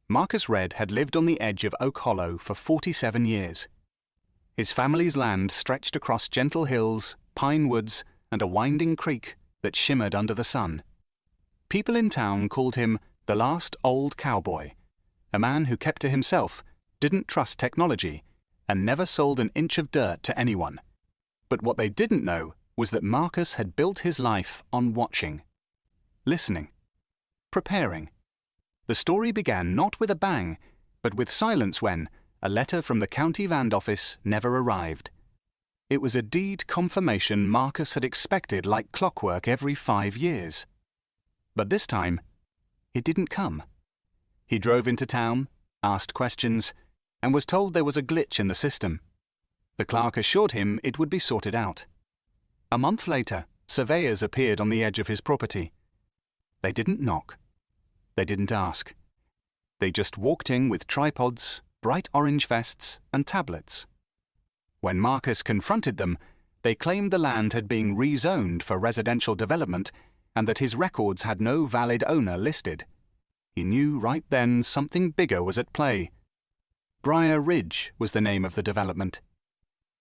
Marcus Redd had lived on the edge of Oak Hollow for 47 years. His family's land stretched across gentle hills, pine woods, and a winding creek that shimmered under the sun. People in town called him the last old cowboy, a man who kept to himself, didn't trust technology, and never sold an inch of dirt to anyone. But what they didn't know was that Marcus had built his life on watching, listening, preparing. The story began not with a bang, but with silence when a letter from the county land office never arrived. It was a deed confirmation Marcus had expected like clockwork every 5 years. But this time, it didn't come. He drove into town, asked questions, and was told there was a glitch in the system. The clerk assured him it would be sorted out. A month later, surveyors appeared on the edge of his property. They didn't knock. They didn't ask. They just walked in with tripods, bright orange vests, and tablets. When Marcus confronted them, they claimed the land had been rezoned for residential development and that his records had no valid owner listed. He knew right then something bigger was at play. Briar Ridge was the name of the development,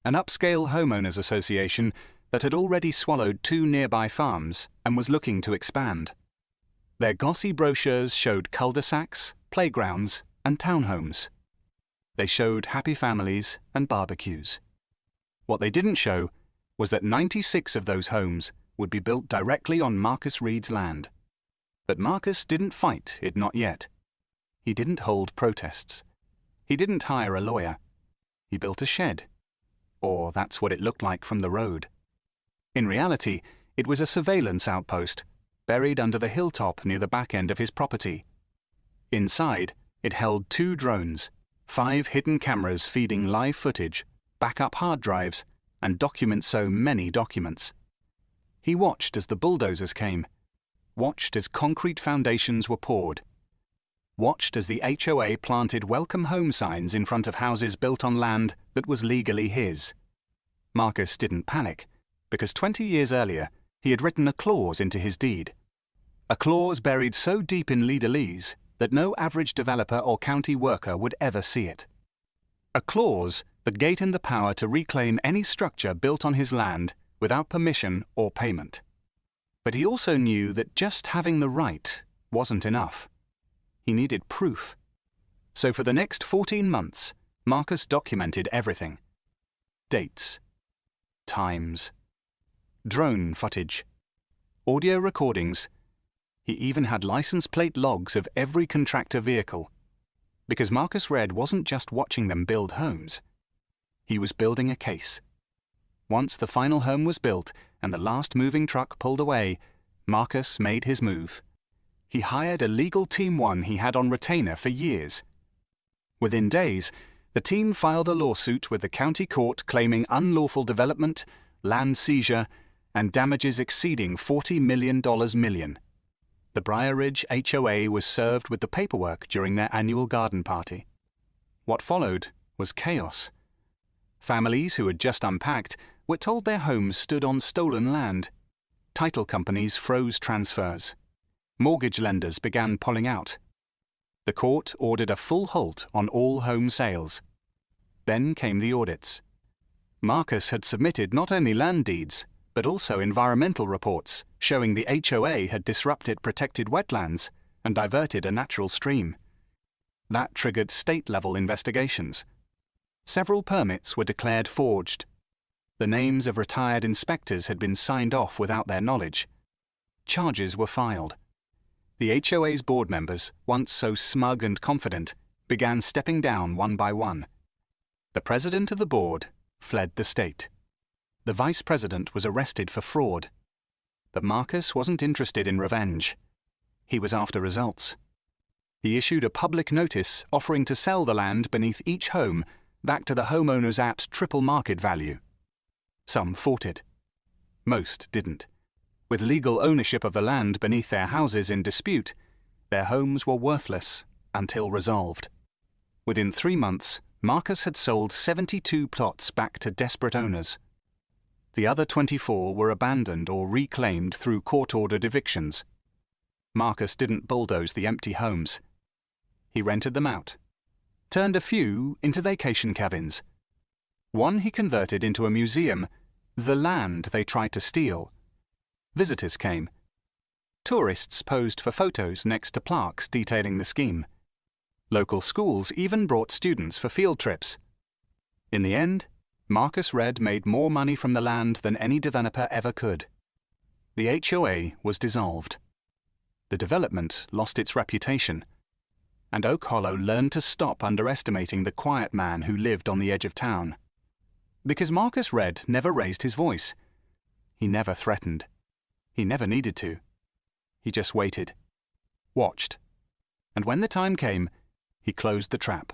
an upscale homeowners association that had already swallowed 2 nearby farms and was looking to expand. Their glossy brochures showed cul-de-sacs, playgrounds, and townhomes. They showed happy families and barbecues. What they didn't show was that 96 of those homes would be built directly on Marcus Reed's land. But Marcus didn't fight it, not yet. He didn't hold protests. He didn't hire a lawyer. He built a shed. Or that's what it looked like from the road. In reality, it was a surveillance outpost, buried under the hilltop near the back end of his property. Inside, it held 2 drones, 5 hidden cameras feeding live footage, backup hard drives, and documents so many documents. He watched as the bulldozers came, watched as concrete foundations were poured, watched as the HOA planted welcome home signs in front of houses built on land that was legally his. Marcus didn't panic, because 20 years earlier he had written a clause into his deed. A clause buried so deep in legalese that no average developer or county worker would ever see it. A clause that gave him the power to reclaim any structure built on his land without permission or payment. But he also knew that just having the right wasn't enough. He needed proof. So for the next 14 months, Marcus documented everything. Dates, times, drone footage, audio recordings. He even had license plate logs of every contractor vehicle. Because Marcus Redd wasn't just watching them build homes. He was building a case. Once the final home was built and the last moving truck pulled away, Marcus made his move. He hired a legal team one he had on retainer for years. Within days, the team filed a lawsuit with the county court claiming unlawful development, land seizure, and damages exceeding $40 million. The Briar Ridge HOA was served with the paperwork during their annual garden party. What followed was chaos. Families who had just unpacked were told their homes stood on stolen land. Title companies froze transfers. Mortgage lenders began pulling out. The court ordered a full halt on all home sales. Then came the audits. Marcus had submitted not only land deeds, but also environmental reports showing the HOA had disrupted protected wetlands and diverted a natural stream. That triggered state-level investigations. Several permits were declared forged. The names of retired inspectors had been signed off without their knowledge. Charges were filed. The HOA's board members, once so smug and confident, began stepping down one by one. The president of the board fled the state. The vice president was arrested for fraud. But Marcus wasn't interested in revenge. He was after results. He issued a public notice offering to sell the land beneath each home back to the Homeowners app's triple market value. Some fought it. Most didn't. With legal ownership of the land beneath their houses in dispute, their homes were worthless until resolved. Within 3 months, Marcus had sold 72 plots back to desperate owners. The other 24 were abandoned or reclaimed through court-ordered evictions. Marcus didn't bulldoze the empty homes. he rented them out, turned a few into vacation cabins. One he converted into a museum, the land they tried to steal. Visitors came. Tourists posed for photos next to plaques detailing the scheme. Local schools even brought students for field trips. In the end, Marcus Redd made more money from the land than any developer ever could. The HOA was dissolved. The development lost its reputation, and Oak Hollow learned to stop underestimating the quiet man who lived on the edge of town. Because Marcus Redd never raised his voice. He never threatened. He never needed to. He just waited, watched, and when the time came, he closed the trap.